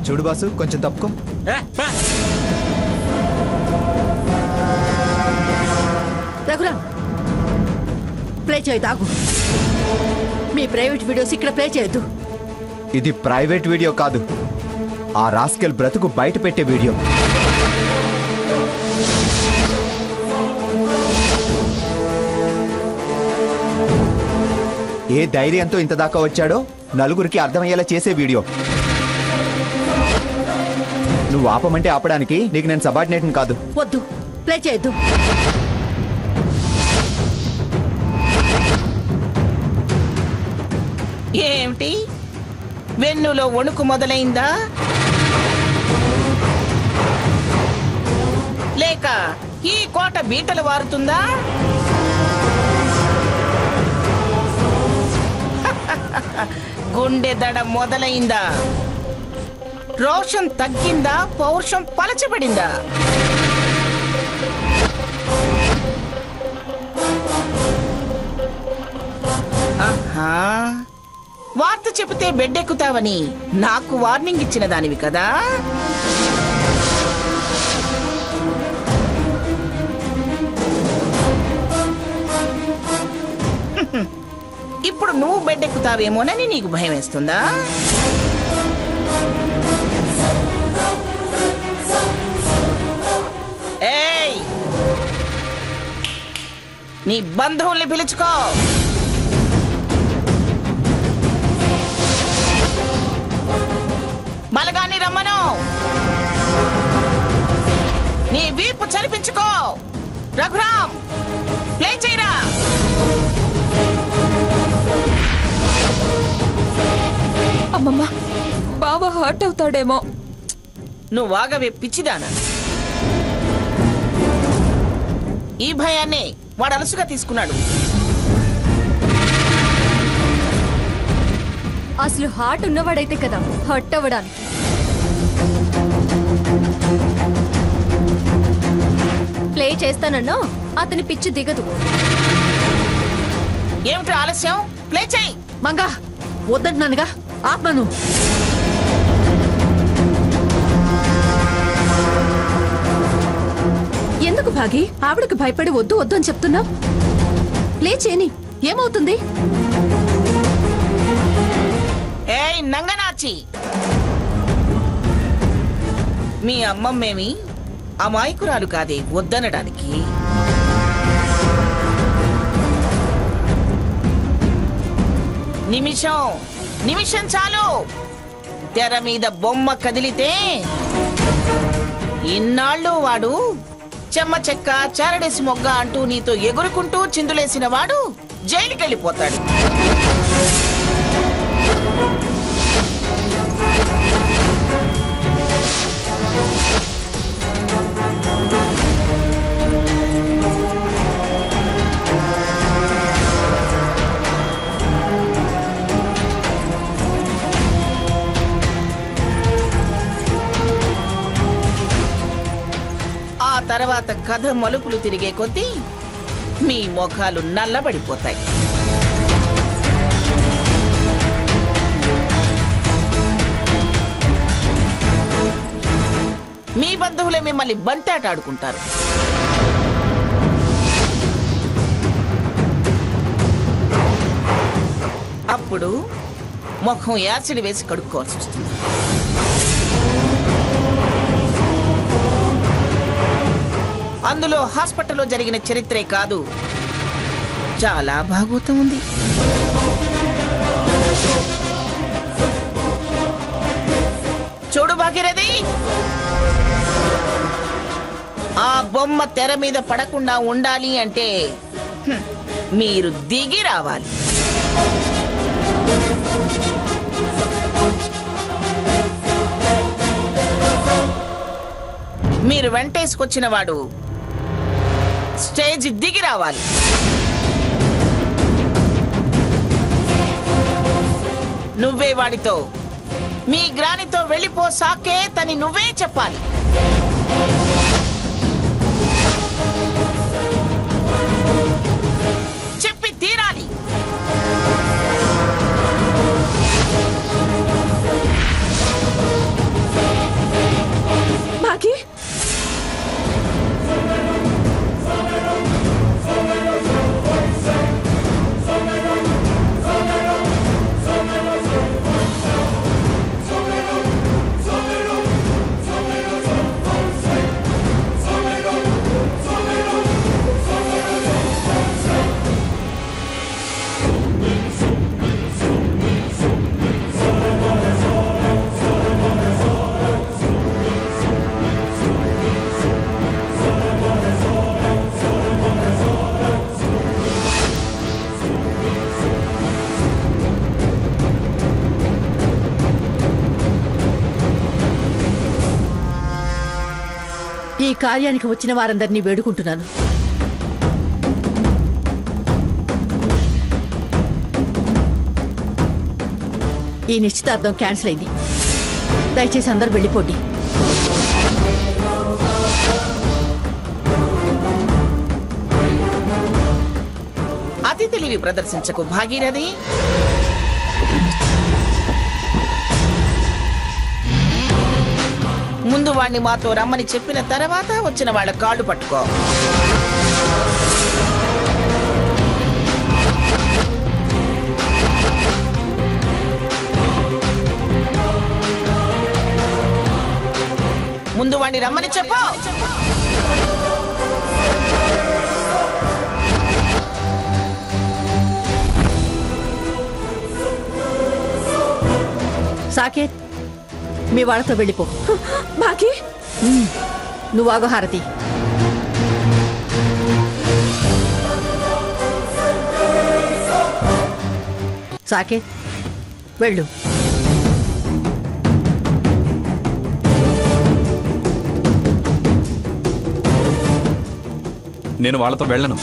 చూడు బాసు, కొంచెం తప్పుకో. రఘురామ్, ప్లే చేయొద్దు, ఆగు. మీ ప్రైవేట్ వీడియోస్ ఇక్కడ ప్లే చేయొద్దు. ఇది ప్రైవేట్ వీడియో కాదు, ఆ రాస్కెల్ బ్రతుకు బయట పెట్టే వీడియో. ఏ ధైర్యంతో ఇంత దాకా వచ్చాడో నలుగురికి అర్థమయ్యేలా చేసే వీడియో. నువ్వు ఆపమంటే ఆపడానికి నీకు నేను సబార్డినేట్ని కాదు. వద్దు, ప్లే చేయొద్దు. ఏమిటి, వెన్నులో వణుకు మొదలైందా? లేక ఈ కోట బీటలు వారుతుందా? గుండె దడ మొదలైందా? రోషం తగ్గిందా? పౌరుషం పలచబడిందా? ఆహా, వార్త చెబితే బెడ్డెక్కుతావని నాకు వార్నింగ్ ఇచ్చిన దానివి కదా. ఇప్పుడు నువ్వు బెడ్డెక్కుతావేమోనని నీకు భయం వేస్తుందా? ఏయ్, నీ బంధువుల్ని పిలుచుకో. బలగాన్ని రమ్మను. నీ వీపు చలిపించుకో. రఘురామ్, ప్లే చేయరా. అమ్మమ్మ, బావ హర్ట్ అవుతాడేమో. నువ్వు వాగవే పిచ్చిదానా. ఈ భయాన్నే వాడు అలసుగా తీసుకున్నాడు. అసలు హార్ట్ ఉన్నవాడైతే కదా హర్ట్ అవ్వడానికి. ప్లే చేస్తానన్నా అతని పిచ్చి దిగదు. ఏమిటి ఆలస్యం, ప్లే చేయి. మంగా, వద్దంటున్నానుగా, ఆత్మను. ఎందుకు భాగి ఆవిడకు భయపడి వద్దు వద్దు అని చెప్తున్నావు? ప్లే చేయని, ఏమవుతుంది? ఏయ్ నంగనాచి, మీ అమ్మమ్మేమి అమాయకురాలు కాదే వద్దనడానికి. నిమిషం చాలు. తెర మీద బొమ్మ కదిలితే ఇన్నాళ్ళు వాడు చెమ్మ చెక్క చారడేసి మొగ్గ అంటూ నీతో ఎగురుకుంటూ చిందులేసిన వాడు జైలుకి వెళ్ళిపోతాడు. తర్వాత కథ మలుపులు తిరిగే కొద్దీ మీ ముఖాలు నల్లబడిపోతాయి. మీ బంధువులే మిమ్మల్ని బంతాటాడుకుంటారు. అప్పుడు ముఖం యాసిడ్ వేసి కడుక్కోవాల్సి వస్తుంది. అందులో హాస్పిటల్లో జరిగిన చరిత్రే కాదు, చాలా భాగవతం ఉంది. చూడు భాగీరథి, ఆ బొమ్మ తెర మీద పడకుండా ఉండాలి అంటే మీరు దిగి రావాలి. మీరు వెంటేసుకొచ్చిన వాడు స్టేజ్ దిగి రావాలి. నువ్వే వాడితో మీ గ్రానితో వెళ్ళిపో సాకేత్ అని నువ్వే చెప్పాలి. చెప్పి తీరాలి. ఈ కార్యానికి వచ్చిన వారందరినీ వేడుకుంటున్నాను. ఈ నిశ్చితార్థం క్యాన్సిల్ అయింది. దయచేసి అందరూ వెళ్ళిపోండి. అతి తెలివి ప్రదర్శించకు భాగీరథి. ముందు వాణ్ణి మాతో రమ్మని చెప్పిన తర్వాత వచ్చిన వాళ్ళ కాళ్ళు పట్టుకో. ముందు వాణ్ణి రమ్మని చెప్పు. సాకేత్, మీ వాళ్ళతో వెళ్ళిపో. బాకీ నువ్వు ఆగు హారతి. సాకేత్, వెళ్ళు. నేను వాళ్ళతో వెళ్ళను.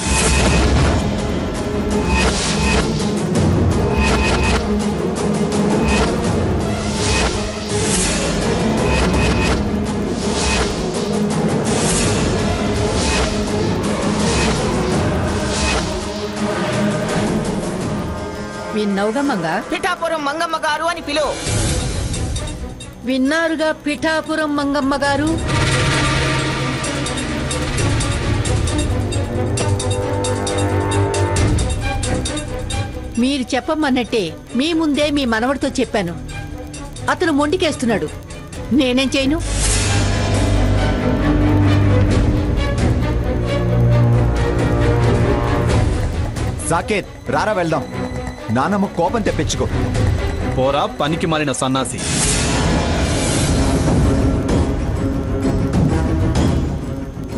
విన్నావుగా మంగ? పిఠాపురం మంగమ్మ గారు అని పిలువు. విన్నారుగా పిఠాపురం మంగమ్మ గారు. మీరు చెప్పమన్నట్టే మీ ముందే మీ మనవడితో చెప్పాను. అతను మొండికేస్తున్నాడు. నేనేం చేయను? సాకేత్, రారా వెళ్దాం. నానమ్మ కోపం తెప్పించుకో. పోరా పనికి మారిన సన్నాసి.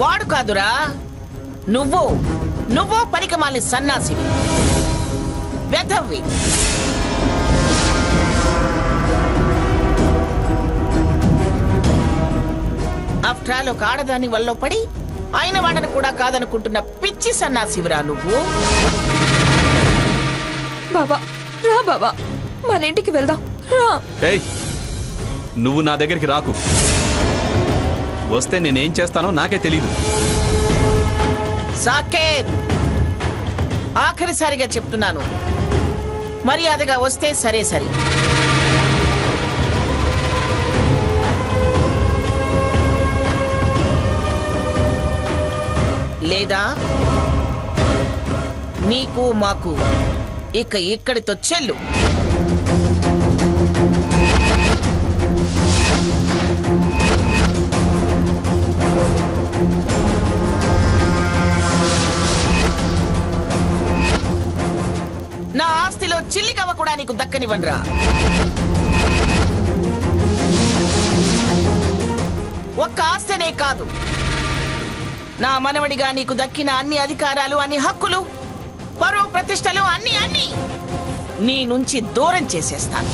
వాడు కాదురా, నువ్వు పనికిమాలిన సన్నాసివి, వెధవ్వి. ఆఫ్టర్ ఆల్ ఒక ఆడదాని వల్ల పడి ఆయన వాడని కూడా కాదనుకుంటున్న పిచ్చి సన్నాసివిరా నువ్వు. బాబా రా, బాబా మన ఇంటికి వెళ్దాం రా. ఏయ్, నువ్వు నా దగ్గరికి రాకు. వస్తే నేనేం చేస్తానో నాకే తెలీదు. సాకేత్, ఆఖరిసారిగా చెప్తున్నాను, మర్యాదగా వస్తే సరే సరే. లేదా నీకు మాకు ఇక ఇక్కడితో చెల్లు. నా ఆస్తిలో చిల్లిగవ్వ కూడా నీకు దక్కనివ్వనురా. ఒక్క ఆస్తినే కాదు, నా మనవడిగా నీకు దక్కిన అన్ని అధికారాలు, అన్ని హక్కులు, పరువు ప్రతిష్టలు అన్ని నీ నుంచి దూరం చేసేస్తాను.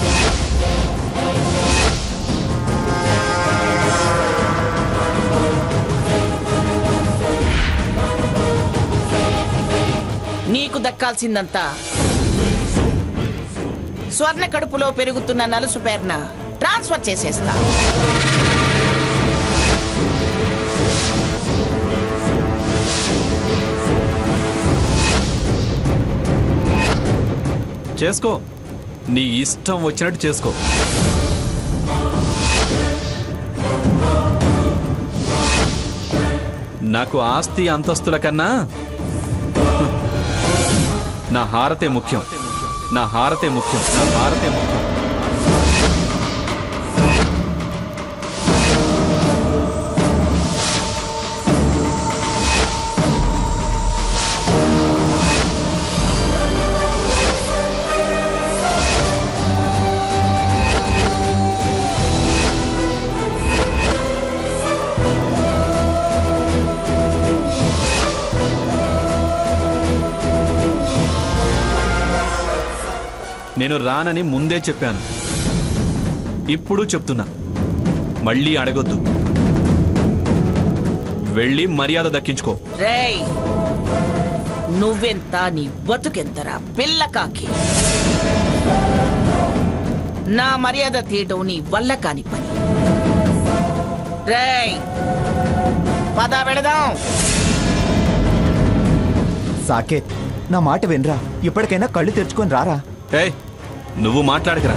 నీకు దక్కాల్సిందంతా స్వర్ణ కడుపులో పెరుగుతున్న నలుసు పేరున ట్రాన్స్ఫర్ చేసేస్తా. చేసుకో, నీ ఇష్టం వచ్చినట్టు చేసుకో. నాకు ఆస్తి అంతస్తుల కన్నా నా హారతే ముఖ్యం. నా హారతే ముఖ్యం. నా హారతే ముఖ్యం. నేను రానని ముందే చెప్పాను, ఇప్పుడు చెప్తున్నా, మళ్ళీ అడగొద్దు. వెళ్ళి మర్యాద దక్కించుకో. రేయ్, నువ్వెంత, నీ బతుకెంతరా పిల్ల కాకి? నా మర్యాద తీయటం నీ వల్ల కాని పని. రేయ్, పద వెళదాం. సాకేత్, నా మాట వినరా. ఇప్పటికైనా కళ్ళు తెరుచుకొని రారా. ఏయ్, నువ్వు మాట్లాడకరా.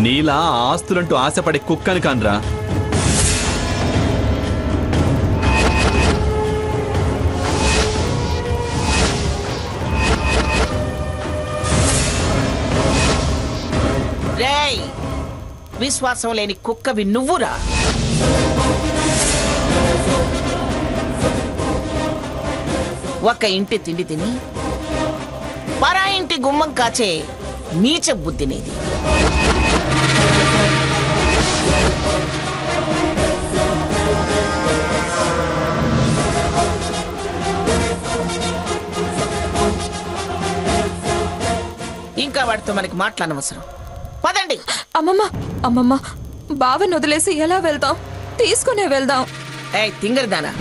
నీలా ఆస్తులంటూ ఆశపడే కుక్కని కానరా. రేయ్, విశ్వాసం లేని కుక్కవి నువ్వురా. ఒక ఇంటి తిండి తిని పరా ఇంటి గుమ్మం కాచే నీచ బుద్ధినేది. ఇంకా వాడితో మనకి మాట్లాడనవసరం. పదండి. అమ్మమ్మ బావని వదిలేసి ఎలా వెళ్దాం? తీసుకునే వెళ్దాం. ఏయ్ తింగరదానా,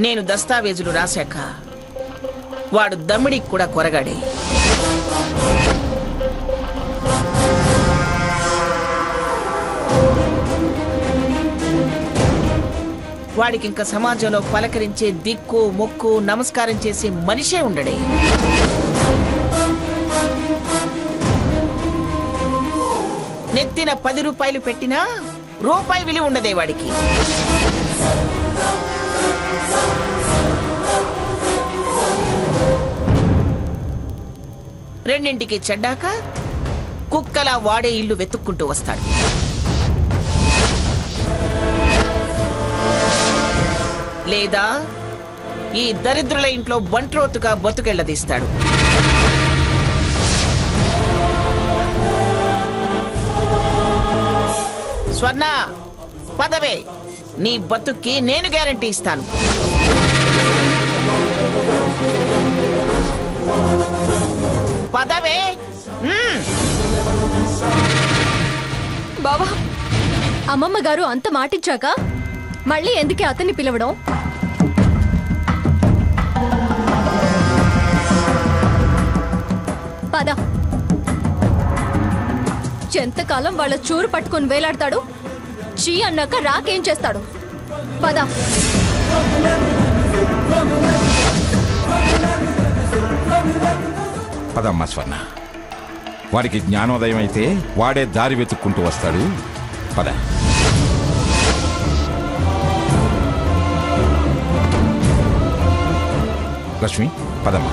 నేను దస్తావేజులు రాశాక వాడు దమ్మిడికి కూడా కొరగాడే. వాడికి ఇంకా సమాజంలో పలకరించే దిక్కు మొక్కు నమస్కారం చేసే మనిషే ఉండడే. నెత్తిన 10 రూపాయలు పెట్టినా రూపాయి విలువ ఉండదే వాడికి. రెండింటికి చెడ్డాక కుక్కలా వాడే ఇల్లు వెతుక్కుంటూ వస్తాడు. లేదా ఈ దరిద్రుల ఇంట్లో బంట్రోతుగా బతుకెళ్లదీస్తాడు. స్వర్ణ, పదవే, నీ బతుక్కి నేను గ్యారంటీ ఇస్తాను. పదవే. బావా, అమ్మమ్మ గారు అంత మాటిచ్చాక మళ్ళీ ఎందుకే అతన్ని పిలవడం? పద. ఎంతకాలం వాళ్ళ చూరు పట్టుకొని వేలాడతాడు? చీ అన్నాక రాకేం చేస్తాడు? పద. పదమ్మా స్వర్ణ, వాడికి జ్ఞానోదయం అయితే వాడే దారి వెతుక్కుంటూ వస్తాడు. పద. లక్ష్మి, పదమ్మా.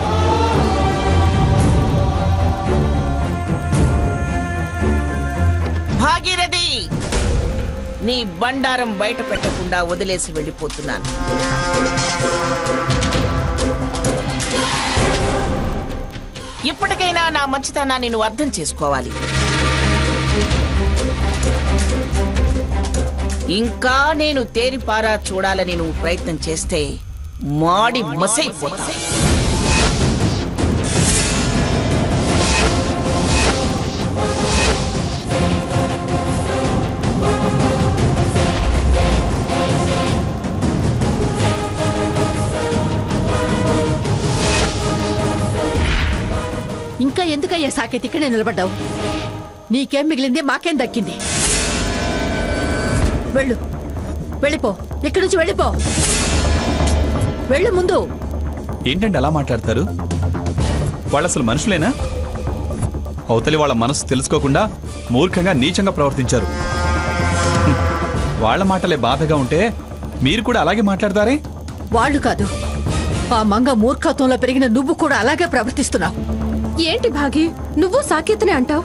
భాగీరథి, నీ బండారం బయట పెట్టకుండా వదిలేసి వెళ్ళిపోతున్నాను. ఇప్పటికైనా నా మంచితనాన్ని నువ్వు అర్థం చేసుకోవాలి. ఇంకా నేను తేరిపారా చూడాలని నువ్వు ప్రయత్నం చేస్తే మాడి మసైపోతా. ఇంకా ఎందుకయ్యా సాకేత్ ఇక్కడే నిలబడ్డావు? నీకేం మిగిలింది, మాకేం దక్కింది? వెళ్ళు, వెళ్ళిపో, ఇక్కడి నుంచి వెళ్ళిపో. వెళ్ళు ముందు. ఏంటంటే అలా మాట్లాడతారు? వాళ్ళు అసలు మనుషులేనా? అవతలి వాళ్ళ మనసు తెలుసుకోకుండా మూర్ఖంగా నీచంగా ప్రవర్తించారు. వాళ్ళ మాటలే బాధగా ఉంటే మీరు కూడా అలాగే మాట్లాడతారే? వాళ్ళు కాదు, ఆ మంగ మూర్ఖత్వంలో పెరిగిన నువ్వు కూడా అలాగే ప్రవర్తిస్తున్నావు. ఏంటి భాగి, నువ్వు సాకేత్నే అంటావు?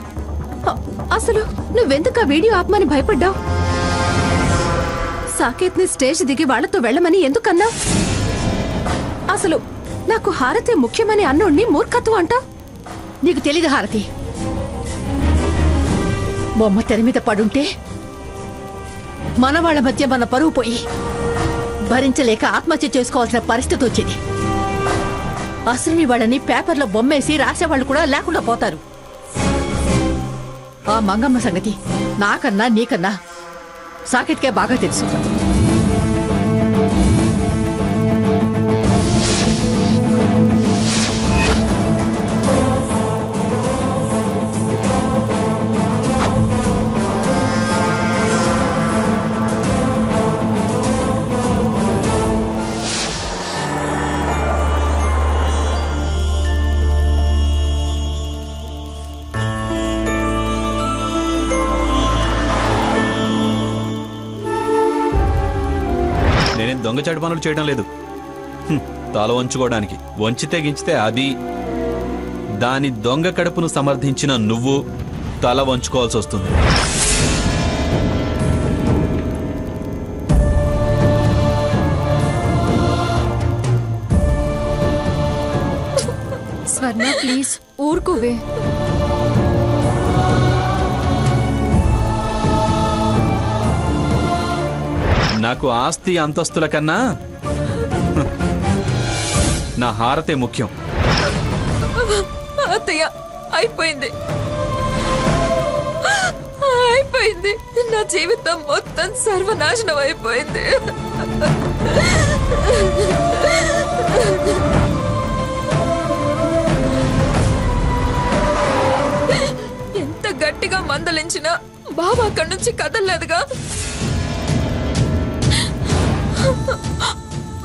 అసలు నువ్వెందుకు ఆ వీడియో ఆపమని భయపడ్డావు? సాకేత్ ని స్టేజ్ దిగి వాళ్లతో వెళ్ళమని ఎందుకన్నావు? అసలు నాకు హారతి ముఖ్యమని అన్నోడిని మూర్ఖత్వం అంటావు? నీకు తెలీదు హారతి, బొమ్మ తెర మీద పడుంటే మన వాళ్ళ మధ్య మన పరువు పోయి భరించలేక ఆత్మహత్య చేసుకోవాల్సిన పరిస్థితి వచ్చింది. అసలు వాళ్ళని పేపర్లో బొమ్మేసి రాసేవాళ్ళు కూడా లేకుండా పోతారు. ఆ మంగమ్మ సంగతి నాకన్నా నీకన్నా సాకేత్కే బాగా తెలుసు. నేనేం దొంగచాటు పనులు చేయడం లేదు. తల వంచుకోవడానికి వంచితే గించితే అది, దాని దొంగ కడుపును సమర్థించిన నువ్వు తల వంచుకోవాల్సి వస్తుంది. స్వర్ణ ప్లీజ్ ఊరుకోవే. నాకు ఆస్తి అంతస్తుల కన్నా నా హారతే ముఖ్యం. అత్తయ్య అయిపోయింది, అయిపోయింది. నా జీవితం మొత్తం సర్వనాశనం అయిపోయింది. ఎంత గట్టిగా మందలించినా బాబా అక్కడి నుంచి కదలలేదుగా.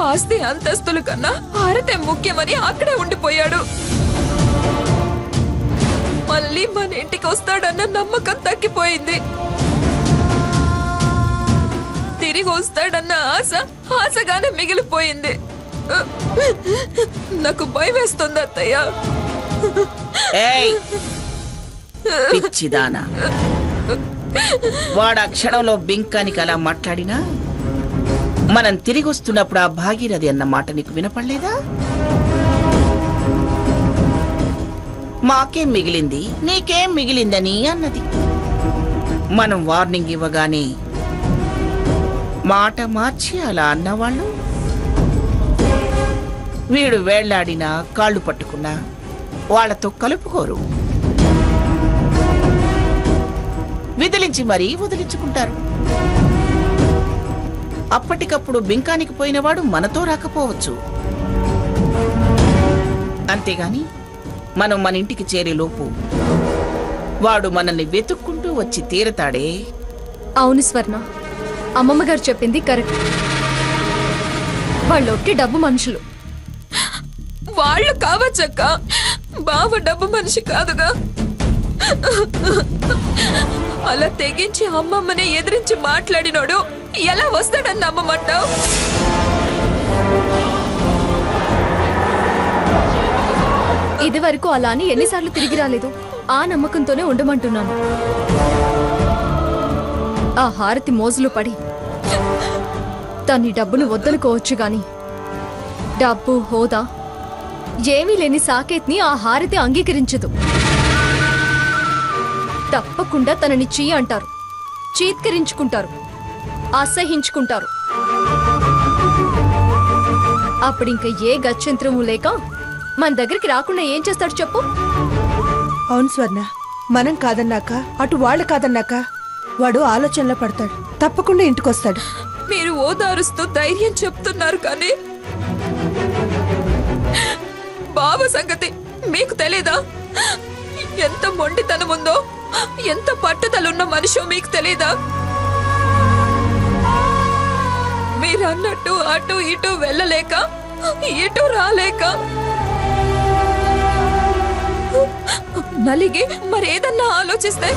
ఆస్తి అంతస్తుల కన్నా హారతే ముఖ్యమని అక్కడే ఉండిపోయాడు. మళ్ళీ మన ఇంటికి వస్తాడన్న నమ్మకం తగ్గిపోయింది. తిరిగి వస్తాడన్న ఆశగానే మిగిలిపోయింది. నాకు భయం వేస్తుంది అత్తయ్య. పిచ్చిదానా, వాడు ఆ క్షణంలో బింకానికి అలా మాట్లాడినా మనం తిరిగి వస్తున్నప్పుడు ఆ భాగీరథి అన్న మాట నీకు వినపడలేదా? మాకేం మిగిలింది నీకేం మిగిలిందని అన్నది. మనం వార్నింగ్ ఇవ్వగానే మాట మార్చి అలా అన్నవాళ్ళు వీడు వేళ్లాడినా కాళ్ళు పట్టుకున్నా వాళ్లతో కలుపుకోరు, విదిలించి మరీ వదిలించుకుంటారు. అప్పటికప్పుడు బింకానికి పోయినవాడు మనతో రాకపోవచ్చు, అంతేగాని మనం మన ఇంటికి చేరేలోపు వాడు మనల్ని వెతుక్కుంటూ వచ్చి తీరతాడే. అవును స్వర్ణ, అమ్మమ్మ గారు చెప్పింది కరెక్ట్. వాళ్ళొట్టి డబ్బు మనుషులు. వాళ్ళు కావచ్చక్క, బావ డబ్బు మనిషి కాదుగా. అలా తెగించి అమ్మమ్మనే ఎదిరించి మాట్లాడినోడు ఎలా వస్తాడని నమ్మమంటావు? ఇది వరకు అలా అని ఎన్నిసార్లు తిరిగి రాలేదు. ఆ నమ్మకంతోనే ఉండమంటున్నాను. ఆ హారతి మోజులు పడి తన్ని డబ్బును వద్దనుకోవచ్చు గాని డబ్బు హోదా ఏమీ లేని సాకేత్ని ఆ హారతి అంగీకరించదు. తప్పకుండా తనని చీ అంటారు, చీత్కరించుకుంటారు, అసహించుకుంటారు. అప్పుడింక ఏ గత్యంతరము లేక మన దగ్గరికి రాకుండా ఏం చేస్తాడు చెప్పు? అవును స్వర్ణ, మనం కాదన్నాక అటు వాళ్ళు కాదన్నాక వాడు ఆలోచనలో పడతాడు, తప్పకుండా ఇంటికొస్తాడు. మీరు ఓదారుస్తూ ధైర్యం చెప్తున్నారు కానీ బావ సంగతి మీకు తెలీదా? ఎంత మొండితనం ఉందో, ఎంత పట్టుదలున్న మనిషో మీకు తెలీదా? మీరన్నట్టు అటు ఇటు వెళ్ళలేక, ఇటు రాలేక నలిగి మరేదన్నా ఆలోచిస్తే